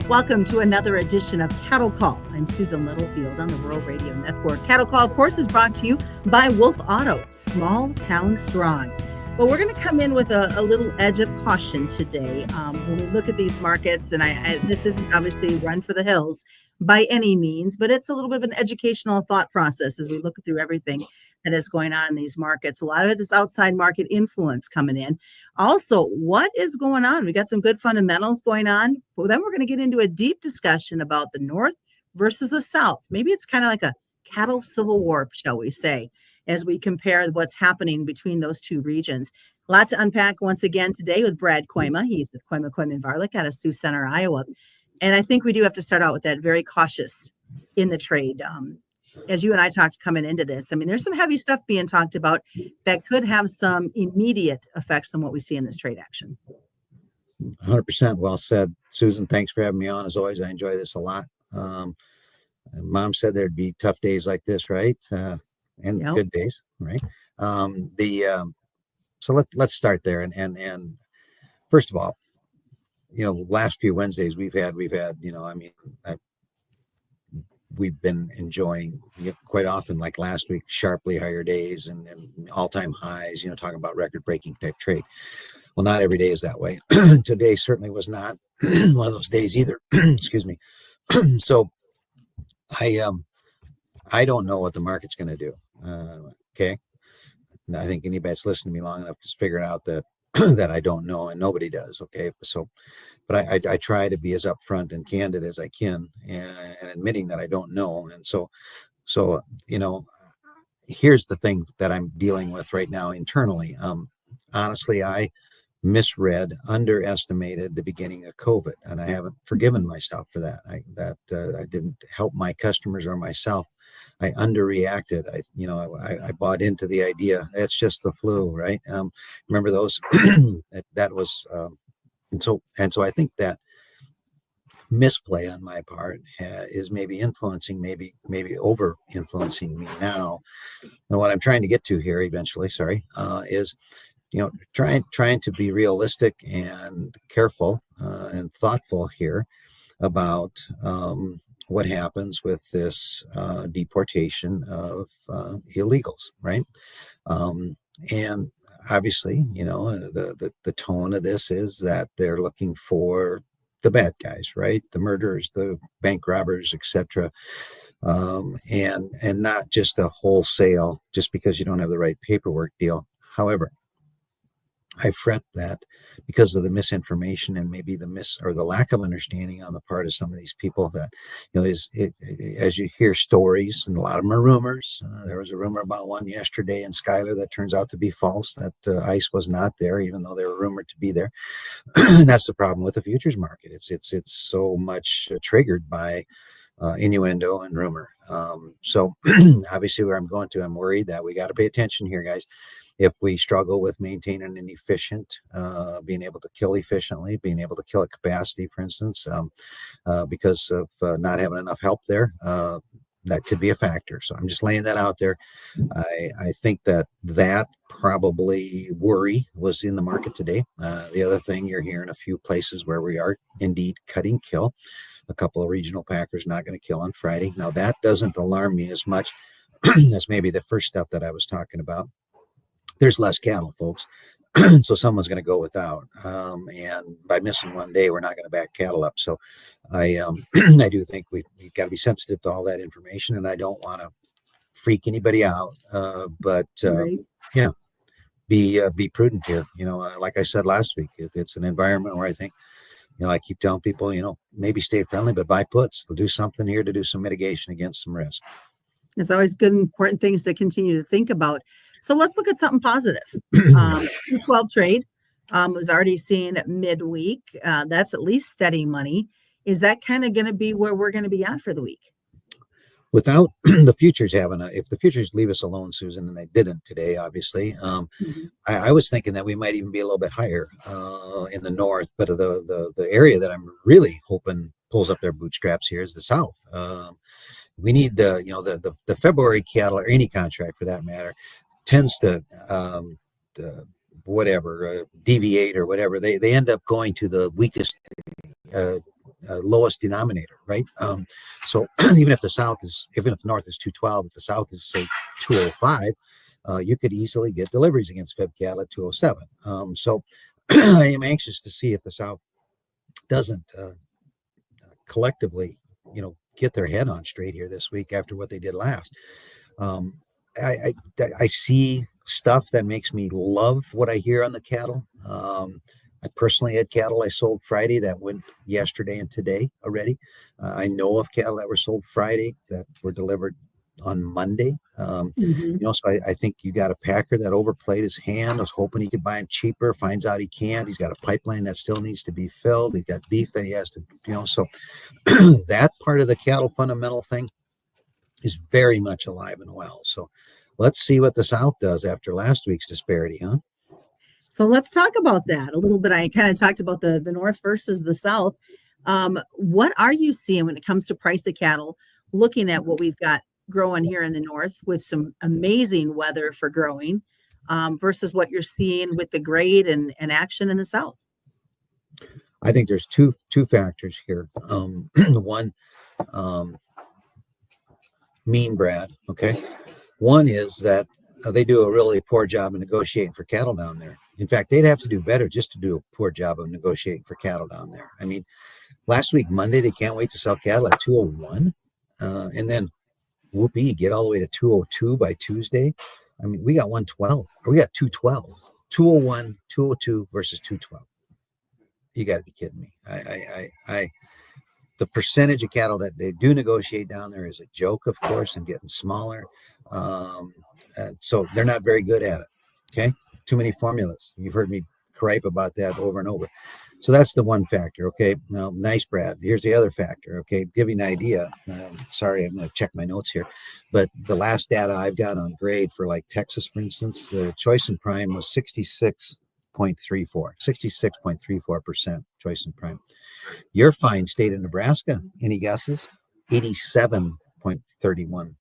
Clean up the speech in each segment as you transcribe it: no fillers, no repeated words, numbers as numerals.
Welcome to another edition of Cattle Call. I'm Susan Littlefield on the Rural Radio Network. Cattle Call, of course, is brought to you by Wolf Auto, small town strong. Well, we're going to come in with a little edge of caution today when we look at these markets. And this isn't obviously run for the hills by any means, but it's a little bit of an educational thought process as we look through everything that is going on in these markets. A lot of it is outside market influence coming in. Also, what is going on? We got some good fundamentals going on. Well, then we're going to get into a deep discussion about the North versus the South. Maybe it's kind of like a cattle civil war, shall we say, as we compare what's happening between those two regions. A lot to unpack once again today with Brad Kooima. He's with Kooima Kooima Varilek out of Sioux Center, Iowa. And I think we do have to start out with that very cautious in the trade. As you and I talked coming into this, I mean, there's some heavy stuff being talked about that could have some immediate effects on what we see in this trade action. 100% well said, Susan. Thanks for having me on. As always, I enjoy this a lot. Mom said there'd be tough days like this, right? And yep. Good days, right? So let's start there. And first of all, last few Wednesdays we've had, we've been enjoying quite often, like last week, sharply higher days and all-time highs, talking about record-breaking type trade. Well, not every day is that way. Today certainly was not one of those days either. Excuse me. So I don't know what the market's going to do. Okay. And I think anybody that's listened to me long enough has figured out that that I don't know, and nobody does. Okay. But I try to be as upfront and candid as I can, and admitting that I don't know. And so, here's the thing that I'm dealing with right now internally. Honestly, I misread, underestimated the beginning of COVID, and I haven't forgiven myself for that. I didn't help my customers or myself. I underreacted. I bought into the idea it's just the flu, right? Remember those? that was. And so I think that misplay on my part is maybe influencing, maybe over influencing me now. And what I'm trying to get to here eventually, is, trying to be realistic and careful and thoughtful here about what happens with this deportation of illegals, right? And obviously, the tone of this is that they're looking for the bad guys, right? The murderers, the bank robbers, etc. And not just a wholesale, just because you don't have the right paperwork deal. However, I fret that because of the misinformation and maybe the lack of understanding on the part of some of these people that, as you hear stories, and a lot of them are rumors. There was a rumor about one yesterday in Schuyler that turns out to be false, that ICE was not there, even though they were rumored to be there. And that's the problem with the futures market. It's so much triggered by innuendo and rumor. So obviously where I'm going to, I'm worried that we got to pay attention here, guys. If we struggle with maintaining an efficient, being able to kill efficiently, being able to kill at capacity, for instance, because of not having enough help there, that could be a factor. So I'm just laying that out there. I think that probably worry was in the market today. The other thing, you're hearing a few places where we are indeed cutting kill. A couple of regional packers not going to kill on Friday. Now that doesn't alarm me as much as maybe the first stuff that I was talking about. There's less cattle, folks. So someone's going to go without. And by missing one day, we're not going to back cattle up. So I do think we've got to be sensitive to all that information. And I don't want to freak anybody out. But be prudent here. Like I said last week, it's an environment where I think, I keep telling people, maybe stay friendly, but buy puts. They'll do something here to do some mitigation against some risk. It's always good, important things to continue to think about. So let's look at something positive. 12 trade was already seen midweek. That's at least steady money. Is that kind of going to be where we're going to be at for the week? Without the futures if the futures leave us alone, Susan, and they didn't today, obviously, I was thinking that we might even be a little bit higher in the north, but the area that I'm really hoping pulls up their bootstraps here is the south. We need the February cattle, or any contract for that matter, tends to deviate or whatever. They end up going to the weakest lowest denominator, right? So even if the North is 212, if the South is say 205, you could easily get deliveries against fed cattle at 207. So I am anxious to see if the South doesn't collectively, get their head on straight here this week after what they did last. I see stuff that makes me love what I hear on the cattle. I personally had cattle I sold Friday that went yesterday and today already. I know of cattle that were sold Friday that were delivered on Monday. So I think you got a packer that overplayed his hand, was hoping he could buy him cheaper, finds out he can't. He's got a pipeline that still needs to be filled. He's got beef that he has to, so that part of the cattle fundamental thing is very much alive and well. So let's see what the South does after last week's disparity, huh? So let's talk about that a little bit. I kind of talked about the North versus the South. What are you seeing when it comes to price of cattle, looking at what we've got growing here in the North with some amazing weather for growing versus what you're seeing with the grade and action in the South? I think there's two factors here. One, mean Brad. Okay. One is that they do a really poor job of negotiating for cattle down there. In fact, they'd have to do better just to do a poor job of negotiating for cattle down there. I mean, last week, Monday, they can't wait to sell cattle at 201. And then whoopee, get all the way to 202 by Tuesday. I mean, we got 112, or we got 212, 201, 202 versus 212. You got to be kidding me. The percentage of cattle that they do negotiate down there is a joke, of course, and getting smaller. So they're not very good at it. Okay. Too many formulas. You've heard me gripe about that over and over. So that's the one factor. Okay. Now, nice, Brad. Here's the other factor. Okay. Give you an idea. Sorry, I'm going to check my notes here. But the last data I've got on grade for like Texas, for instance, the choice and prime was 66.34% choice and prime. Your fine state of Nebraska, any guesses? 87.31.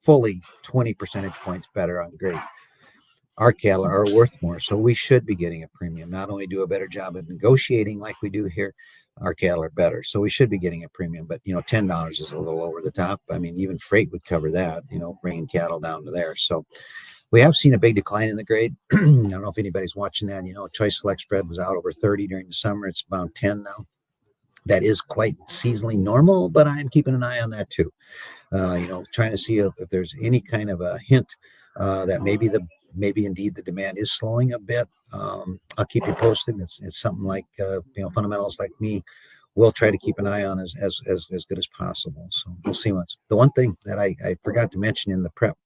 Fully 20 percentage points better on grade. Our cattle are worth more, so we should be getting a premium. Not only do a better job of negotiating like we do here, our cattle are better, so we should be getting a premium. But $10 is a little over the top. I mean, even freight would cover that. Bringing cattle down to there. So we have seen a big decline in the grade. I don't know if anybody's watching that. Choice select spread was out over 30 during the summer. It's about 10 now. That is quite seasonally normal, but I'm keeping an eye on that too. Trying to see if there's any kind of a hint that maybe indeed the demand is slowing a bit. I'll keep you posted. It's something like fundamentals like me will try to keep an eye on as good as possible. So we'll see the one thing that I forgot to mention in the prep,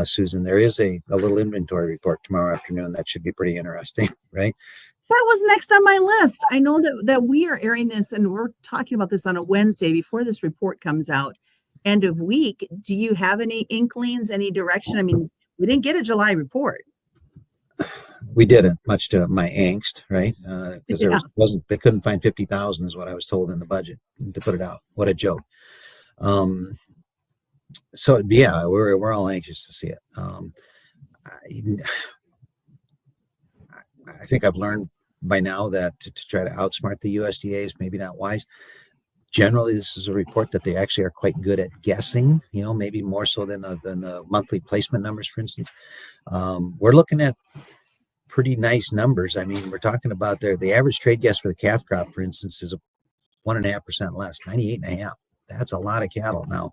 Susan, there is a little inventory report tomorrow afternoon that should be pretty interesting, right? That was next on my list. I know that we are airing this and we're talking about this on a Wednesday before this report comes out. End of week. Do you have any inklings, any direction? I mean, we didn't get a July report. We didn't, much to my angst, right? Because they couldn't find 50,000 is what I was told in the budget to put it out. What a joke. So yeah, we're all anxious to see it. I think I've learned by now that to try to outsmart the USDA is maybe not wise. Generally, this is a report that they actually are quite good at guessing, maybe more so than the monthly placement numbers, for instance. We're looking at pretty nice numbers. I mean, we're talking about the average trade guess for the calf crop, for instance, is 1.5% less, 98.5. That's a lot of cattle. Now,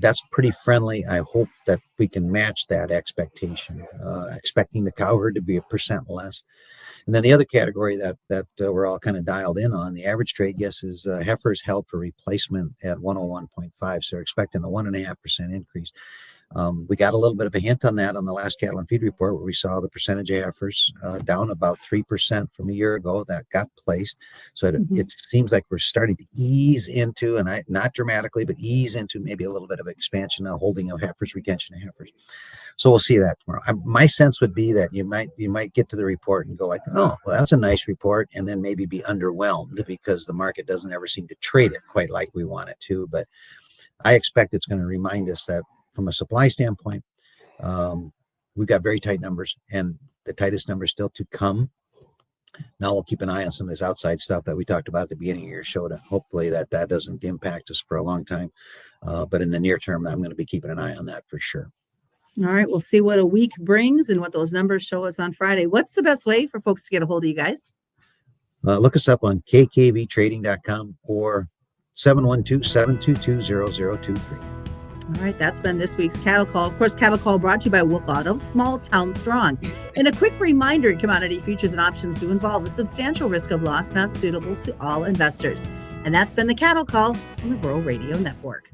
that's pretty friendly. I hope that we can match that expectation, expecting the cow herd to be 1% less. And then the other category that we're all kind of dialed in on, the average trade guess is heifers held for replacement at 101.5. So we're expecting a 1.5% increase. We got a little bit of a hint on that on the last cattle and feed report, where we saw the percentage of heifers down about 3% from a year ago. That got placed. So it seems like we're starting to ease into, and not dramatically, but ease into maybe a little bit of expansion, holding of heifers, retention of heifers. So we'll see that tomorrow. My sense would be that you might get to the report and go like, oh, well, that's a nice report, and then maybe be underwhelmed because the market doesn't ever seem to trade it quite like we want it to. But I expect it's going to remind us that from a supply standpoint, we've got very tight numbers, and the tightest numbers still to come. Now we'll keep an eye on some of this outside stuff that we talked about at the beginning of your show to hopefully that doesn't impact us for a long time. But in the near term, I'm going to be keeping an eye on that for sure. All right, we'll see what a week brings and what those numbers show us on Friday. What's the best way for folks to get a hold of you guys? Look us up on kkvtrading.com or 712-722-0023. All right, that's been this week's Cattle Call. Of course, Cattle Call brought to you by Wolf Auto, small town strong. And a quick reminder, commodity futures and options do involve a substantial risk of loss not suitable to all investors. And that's been the Cattle Call on the Rural Radio Network.